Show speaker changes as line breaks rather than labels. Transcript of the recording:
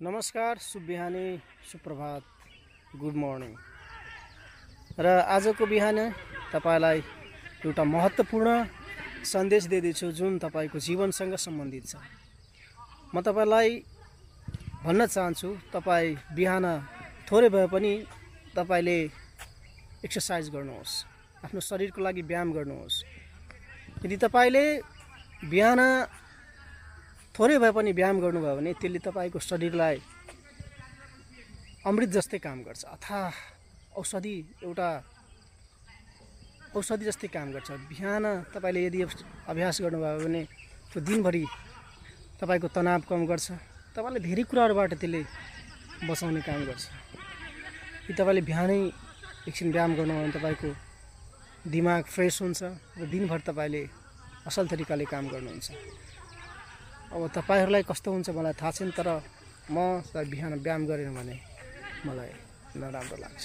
नमस्कार, शुभ बिहानी, सुप्रभात, गुड मर्निङ। र आजको बिहान तपाईलाई एउटा महत्त्वपूर्ण सन्देश दिँदैछु जुन तपाईको जीवनसँग सम्बन्धित छ। म तपाईलाई भन्न चाहन्छु, तपाई बिहान थोरै भए पनि तपाईले एक्सर्साइज गर्नुहोस्, आफ्नो शरीरको लागि व्यायाम गर्नुहोस्। यदि तपाईले बिहान थोरै भए पनि व्यायाम गर्नुभयो भने त्यसले तपाईको शरीरलाई अमृत जस्तै काम गर्छ, अथाह एउटा औषधि जस्तै काम गर्छ। बिहान तपाईले यदि अभ्यास गर्नुभयो भने त्यो दिनभरि तपाईको तनाव कम गर्छ, तपाईलाई धेरै कुराहरुबाट त्यसले बचाउने काम गर्छ। यदि तपाईले बिहानै एकछिन व्यायाम गर्नुभयो भने तपाईको दिमाग फ्रेश हुन्छ र दिनभर तपाईले असल तरिकाले काम गर्नुहुन्छ। अब तपाईहरुलाई कस्तो हुन्छ मलाई थाहा छैन, तर म बिहान व्यायाम गरेन भने मलाई नराम्रो लाग्छ।